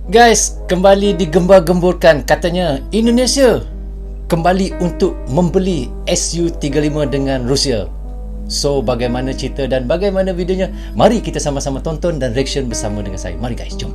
Guys, kembali digembar-gemburkan katanya Indonesia kembali untuk membeli Su-35 dengan Rusia. So, bagaimana cerita dan bagaimana videonya? Mari kita sama-sama tonton dan reaction bersama dengan saya. Mari guys, jom.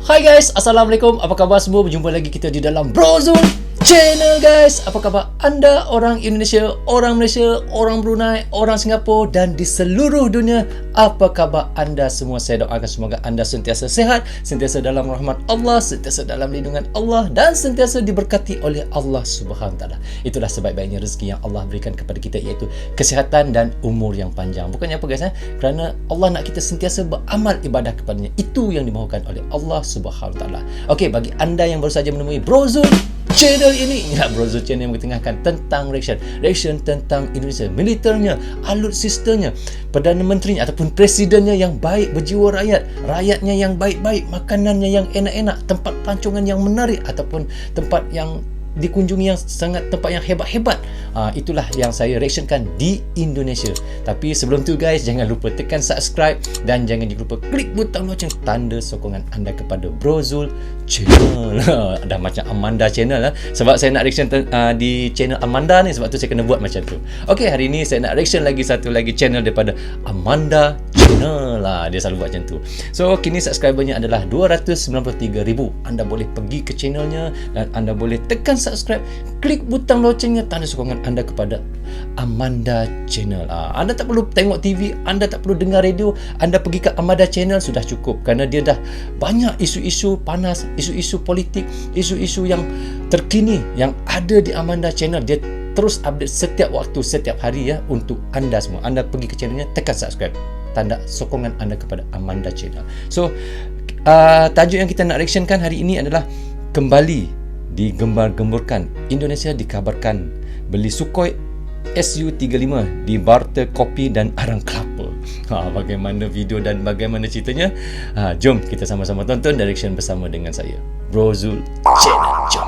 Hai guys, Assalamualaikum. Apa khabar semua? Berjumpa lagi kita di dalam Brozul Channel guys. Apa khabar anda orang Indonesia, orang Malaysia, orang Brunei, orang Singapura dan di seluruh dunia? Apa khabar anda semua? Saya doakan semoga anda sentiasa sihat, sentiasa dalam rahmat Allah, sentiasa dalam lindungan Allah dan sentiasa diberkati oleh Allah Subhanahu Wa Taala. Itulah sebaik-baiknya rezeki yang Allah berikan kepada kita, iaitu kesihatan dan umur yang panjang. Bukannya apa guys, kerana Allah nak kita sentiasa beramal ibadah kepadanya. Itu yang dimahukan oleh Allah Subhanahu Wa Taala. Okey, bagi anda yang baru saja menemui Brozul Channel ini, inilah Brozul Channel yang bertengahkan tentang reaction tentang Indonesia, militernya, alutsistanya, Perdana Menterinya ataupun Presidennya yang baik, berjiwa rakyat, rakyatnya yang baik-baik, makanannya yang enak-enak, tempat pelancongan yang menarik ataupun tempat yang dikunjungi yang sangat tempat yang hebat-hebat. Itulah yang saya reactionkan di Indonesia. Tapi sebelum tu guys, jangan lupa tekan subscribe dan jangan lupa klik butang loceng, tanda sokongan anda kepada Brozul Channel. Dah macam Amanda Channel lah. Sebab saya nak reaction di channel Amanda ni, sebab tu saya kena buat macam tu. Okey, hari ni saya nak reaction lagi satu lagi channel daripada Amanda Channel lah. Dia selalu buat macam tu. So kini subscribernya adalah 293,000. Anda boleh pergi ke channelnya dan anda boleh tekan subscribe, klik butang locengnya, tanda sokongan anda kepada Amanda Channel. Anda tak perlu tengok TV, anda tak perlu dengar radio, anda pergi ke Amanda Channel sudah cukup, kerana dia dah banyak isu-isu panas, isu-isu politik, isu-isu yang terkini yang ada di Amanda Channel. Dia terus update setiap waktu, setiap hari ya, untuk anda semua. Anda pergi ke channelnya, tekan subscribe, tanda sokongan anda kepada Amanda Channel. So tajuk yang kita nak reactionkan hari ini adalah kembali digembar-gemburkan, Indonesia dikabarkan beli Sukhoi Su-35 di barter kopi dan arang kelapa. Bagaimana video dan bagaimana ceritanya? Jom kita sama-sama tonton direction bersama dengan saya, Brozul Channel. Jom.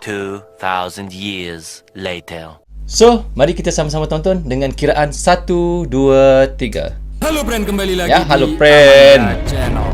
2000 years later. So, mari kita sama-sama tonton dengan kiraan 1, 2, 3. Halo friend, kembali lagi ya, halo di friend. Amanda Channel.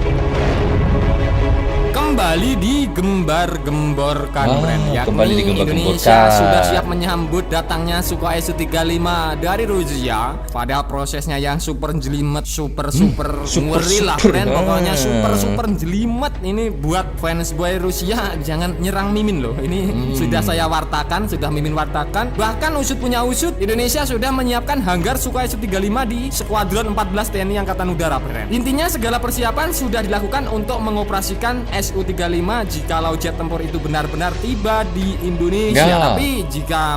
Kembali digembar-gemborkan friend, kembali yakni digembar-gemborkan. Indonesia sudah siap menyambut datangnya Sukhoi Su-35 dari Rusia. Padahal prosesnya yang super jelimet, super ngeri lah friend. Pokoknya super jelimet. Ini buat fans boy Rusia, jangan nyerang Mimin loh. Ini sudah saya wartakan, sudah Mimin wartakan. Bahkan usut punya usut, Indonesia sudah menyiapkan hanggar Sukhoi Su-35 di Skuadron 14 TNI Angkatan Udara friend. Intinya segala persiapan sudah dilakukan untuk mengoperasikan Su-35 jikalau jet tempur itu benar-benar tiba di Indonesia. Tapi jika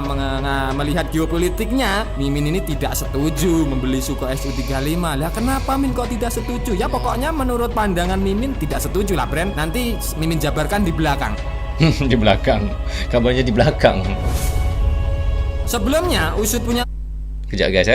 melihat geopolitiknya, Mimin ini tidak setuju membeli Sukhoi Su-35. Lah kenapa Min kok tidak setuju? Ya pokoknya menurut pandangan Mimin tidak setuju lah Brand. Nanti Mimin jabarkan di belakang. Di belakang. Kabarnya di belakang. Sebelumnya usut punya Kejap guys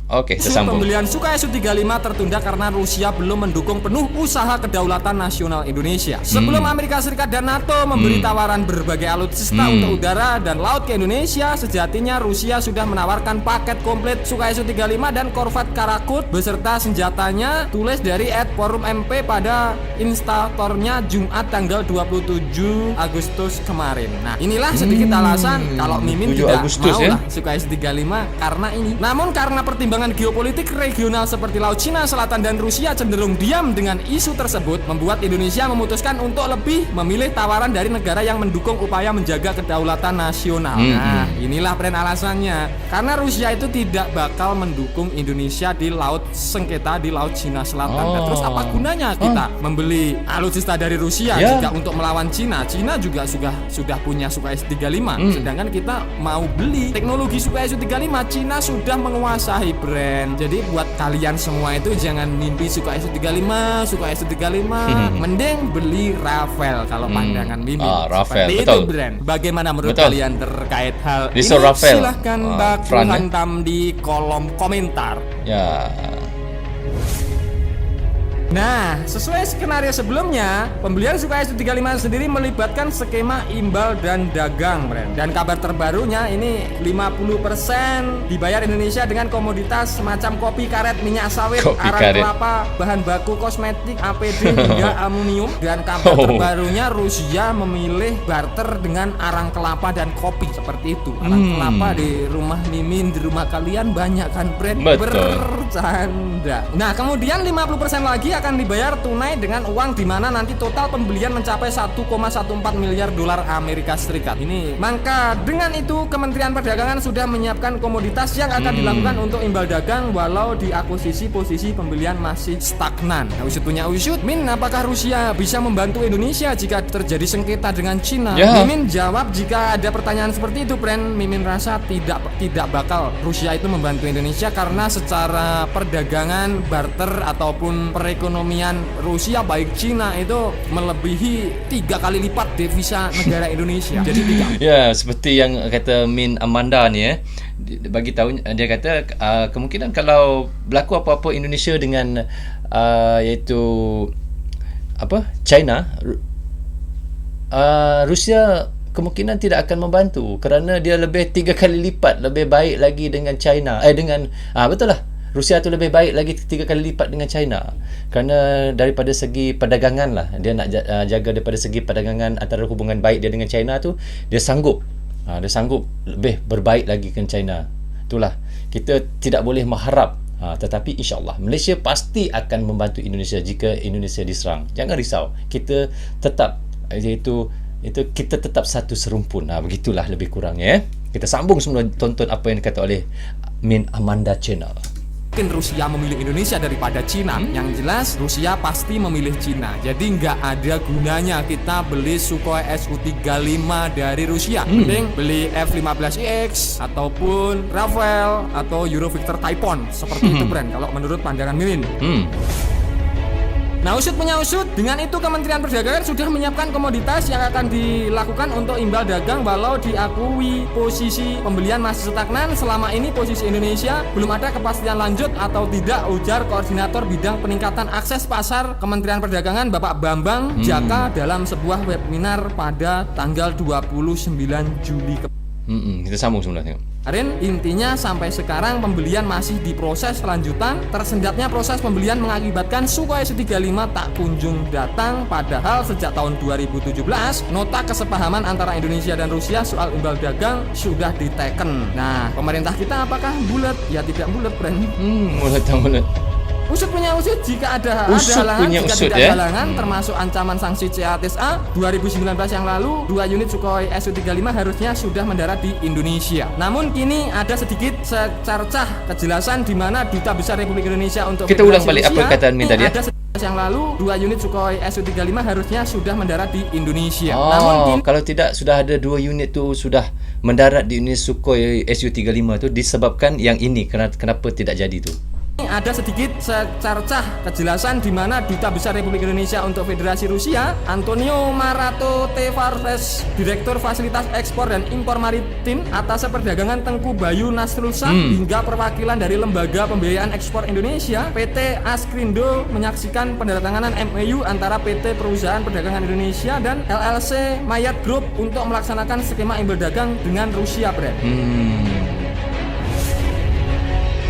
Oke, tersambung. Pembelian Sukhoi Su-35 tertunda karena Rusia belum mendukung penuh usaha kedaulatan nasional Indonesia. Sebelum Amerika Serikat dan NATO memberi tawaran berbagai alutsista untuk udara dan laut ke Indonesia, sejatinya Rusia sudah menawarkan paket komplit Sukhoi Su-35 dan korvet Karakut beserta senjatanya, tulis dari @forum MP pada instatornya Jumat tanggal 27 Agustus kemarin. Nah, inilah sedikit alasan kalau Mimin tidak mau lah Sukhoi Su-35 karena ini. Namun karena pertimbangan geopolitik regional seperti Laut Cina Selatan dan Rusia cenderung diam dengan isu tersebut, membuat Indonesia memutuskan untuk lebih memilih tawaran dari negara yang mendukung upaya menjaga kedaulatan nasional. Nah, inilah brand alasannya. Karena Rusia itu tidak bakal mendukung Indonesia di laut sengketa di Laut Cina Selatan. Nah, terus apa gunanya kita membeli alutsista dari Rusia jika untuk melawan Cina? Cina juga sudah punya Sukhoi Su-35. Sedangkan kita mau beli teknologi Sukhoi Su-35, Cina sudah menguasai brand. Jadi buat kalian semua itu jangan mimpi Sukhoi Su-35, Sukhoi Su-35. Mending beli Rafale kalau pandangan Mimin. Rafale, seperti betul. itu brand. Bagaimana menurut kalian terkait hal ini? Rafale. Silahkan baku hantam di kolom komentar. Ya. Nah, sesuai skenario sebelumnya, pembelian Sukhoi Su-35 sendiri melibatkan skema imbal dan dagang, friend. Dan kabar terbarunya ini 50% dibayar Indonesia dengan komoditas semacam kopi karet, minyak sawit, Kopi arang karet. kelapa, bahan baku kosmetik, APD hingga aluminium. Dan kabar terbarunya Rusia memilih barter dengan arang kelapa dan kopi seperti itu. Arang kelapa di rumah Mimin, di rumah kalian banyak kan, friend? Betul. Bercanda. Nah, kemudian 50% lagi akan dibayar tunai dengan uang, di mana nanti total pembelian mencapai 1,14 miliar dolar Amerika Serikat. Ini maka dengan itu Kementerian Perdagangan sudah menyiapkan komoditas yang akan dilakukan untuk imbal dagang, walau di akuisisi posisi pembelian masih stagnan. Nah, usut punya usut, Min, apakah Rusia bisa membantu Indonesia jika terjadi sengketa dengan Cina? Ya. Mimin jawab, jika ada pertanyaan seperti itu, friend, Mimin rasa tidak bakal Rusia itu membantu Indonesia, karena secara perdagangan, barter ataupun perekonomian Rusia baik Cina itu melebihi 3 kali lipat devisa negara Indonesia. Jadi tidak. Ya, seperti yang kata Min Amanda ni bagi tahu, dia kata kemungkinan kalau berlaku apa-apa Indonesia dengan iaitu China, Rusia kemungkinan tidak akan membantu, kerana dia lebih 3 kali lipat lebih baik lagi dengan China, betul lah, Rusia tu lebih baik lagi 3 kali lipat dengan China, kerana daripada segi perdagangan lah, dia nak jaga daripada segi perdagangan antara hubungan baik dia dengan China tu, dia sanggup lebih berbaik lagi dengan China. Itulah, kita tidak boleh mengharap, tetapi insyaAllah Malaysia pasti akan membantu Indonesia jika Indonesia diserang. Jangan risau, kita tetap kita tetap satu serumpun. Begitulah lebih kurangnya. Kita sambung semula tonton apa yang dikata oleh Min Amanda Channel. Mungkin Rusia memilih Indonesia daripada Cina. Yang jelas Rusia pasti memilih Cina. Jadi nggak ada gunanya kita beli Sukhoi Su-35 dari Rusia. Mending beli F-15X ataupun Rafale atau Eurovictor Typhoon. Seperti itu, brand, kalau menurut pandangan Mimin. Nah, usut punya usut, dengan itu Kementerian Perdagangan sudah menyiapkan komoditas yang akan dilakukan untuk imbal dagang, walau diakui posisi pembelian masih stagnan. Selama ini posisi Indonesia belum ada kepastian lanjut atau tidak, ujar Koordinator Bidang Peningkatan Akses Pasar Kementerian Perdagangan Bapak Bambang Jaka dalam sebuah webinar pada tanggal 29 Juli Kita sambung semula tengok. kemarin. Intinya sampai sekarang pembelian masih diproses lanjutan. Tersendatnya proses pembelian mengakibatkan Sukhoi Su-35 tak kunjung datang, padahal sejak tahun 2017 nota kesepahaman antara Indonesia dan Rusia soal imbal dagang sudah diteken. Nah, pemerintah kita apakah bulat? Ya tidak bulat, friend. Mulut. Usut punya usut, jika ada Usut halangan, punya jika usut, tidak ya. ada halangan, termasuk ancaman sanksi CATSA 2019 yang lalu, 2 unit Sukhoi Su-35 harusnya sudah mendarat di Indonesia. Namun kini ada sedikit secercah kejelasan di mana Duta Besar Republik Indonesia untuk Kita ulang balik Rusia, apa kataan Min tadi, ya? Ada yang lalu, 2 unit Sukhoi Su-35 harusnya sudah mendarat di Indonesia. Oh, Namun kini kalau tidak sudah ada 2 unit tu sudah mendarat di unit Sukhoi Su-35 tu disebabkan yang ini, kenapa tidak jadi tu? ada sedikit secercah kejelasan di mana Duta Besar Republik Indonesia untuk Federasi Rusia, Antonio Marato Tavares, Direktur Fasilitas Ekspor dan Impor Maritim, atas perdagangan Tengku Bayu Nasrul Shah, hingga perwakilan dari Lembaga Pembiayaan Ekspor Indonesia, PT Askrindo, menyaksikan penandatanganan MOU antara PT Perusahaan Perdagangan Indonesia dan LLC Mayat Group untuk melaksanakan skema imbal dagang dengan Rusia, Brand.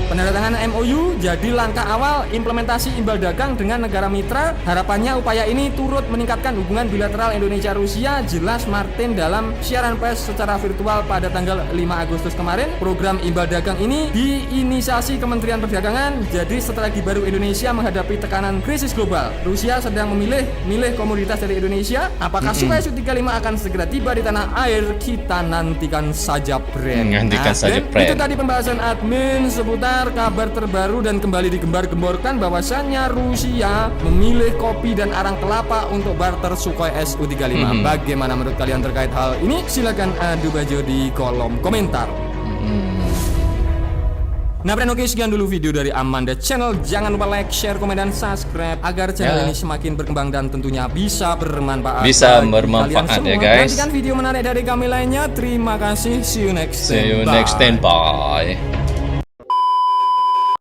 Penandatanganan MOU jadi langkah awal implementasi imbal dagang dengan negara mitra. Harapannya upaya ini turut meningkatkan hubungan bilateral Indonesia-Rusia, jelas Martin dalam siaran pers secara virtual pada tanggal 5 Agustus kemarin. Program imbal dagang ini diinisiasi Kementerian Perdagangan. Jadi strategi baru Indonesia menghadapi tekanan krisis global. Rusia sedang memilih komoditas dari Indonesia. Apakah Sukhoi Su-35 akan segera tiba di tanah air? Kita nantikan saja, Brand. Nantikan saja, Brand. Itu tadi pembahasan admin seputar kabar terbaru, dan kembali digembar-gemborkan bahwasannya Rusia memilih kopi dan arang kelapa untuk barter Sukhoi Su-35. Bagaimana menurut kalian terkait hal ini? Silakan adu baju di kolom komentar. Nah, friend, oke, sekian dulu video dari Amanda Channel. Jangan lupa like, share, komen, dan subscribe agar channel ini semakin berkembang dan tentunya bisa bermanfaat. Bisa bagi bermanfaat, kalian semua. ya, guys. Nantikan video menarik dari kami lainnya. Terima kasih. See you next time. See you next time. Bye.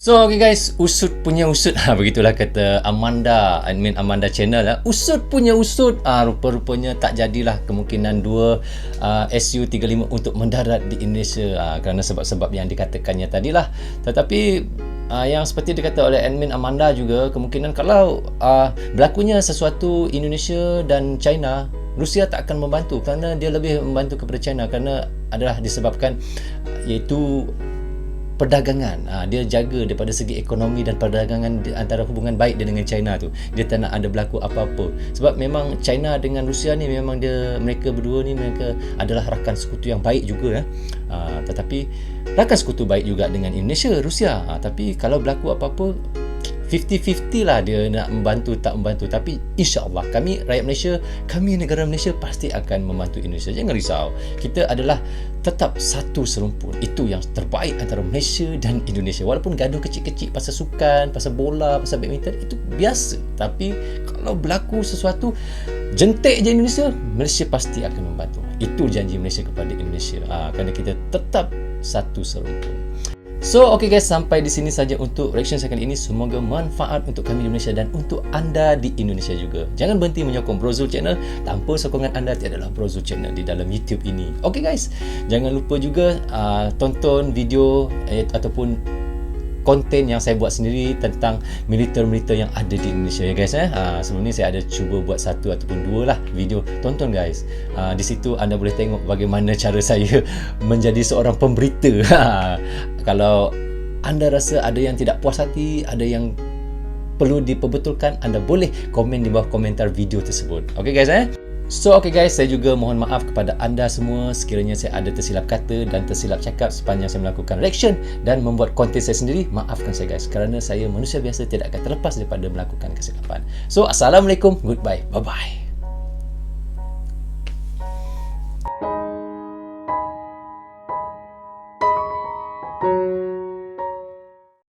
So okay guys, usut punya usut. Begitulah kata Amanda, admin Amanda channel lah. Usut punya usut. Rupa-rupanya tak jadilah kemungkinan dua Su-35 untuk mendarat di Indonesia kerana sebab-sebab yang dikatakannya tadilah. Tetapi yang seperti dikata oleh admin Amanda juga, kemungkinan kalau berlakunya sesuatu Indonesia dan China, Rusia tak akan membantu kerana dia lebih membantu kepada China kerana adalah disebabkan iaitu perdagangan. Dia jaga daripada segi ekonomi dan perdagangan antara hubungan baik dia dengan China tu. Dia tak nak ada berlaku apa-apa. Sebab memang China dengan Rusia ni memang mereka berdua ni mereka adalah rakan sekutu yang baik juga tetapi rakan sekutu baik juga dengan Indonesia, Rusia. Tapi kalau berlaku apa-apa 50-50 lah dia nak membantu tak membantu. Tapi insya-Allah kami rakyat Malaysia, kami negara Malaysia pasti akan membantu Indonesia. Jangan risau. Kita adalah tetap satu serumpun. Itu yang terbaik antara Malaysia dan Indonesia. Walaupun gaduh kecil-kecil pasal sukan, pasal bola, pasal badminton, itu biasa. Tapi kalau berlaku sesuatu jentik je Indonesia, Malaysia pasti akan membantu. Itu janji Malaysia kepada Indonesia. Kerana kita tetap satu serumpun. So, okay guys, sampai di sini saja untuk reaction saya kali ini. Semoga manfaat untuk kami di Malaysia dan untuk anda di Indonesia juga. Jangan berhenti menyokong Brozul Channel. Tanpa sokongan anda, tiadalah Brozul Channel di dalam YouTube ini. Okay guys, jangan lupa juga tonton video ataupun konten yang saya buat sendiri tentang militer-militer yang ada di Indonesia ya guys. Sebelum ni saya ada cuba buat satu ataupun dua lah video. Tonton guys. Di situ anda boleh tengok bagaimana cara saya menjadi seorang pemberita. Kalau anda rasa ada yang tidak puas hati, ada yang perlu diperbetulkan, anda boleh komen di bawah komentar video tersebut. Okay guys So okay guys, saya juga mohon maaf kepada anda semua sekiranya saya ada tersilap kata dan tersilap cakap sepanjang saya melakukan reaction dan membuat konten saya sendiri. Maafkan saya guys, kerana saya manusia biasa, tidak akan terlepas daripada melakukan kesilapan. So Assalamualaikum, goodbye, bye-bye.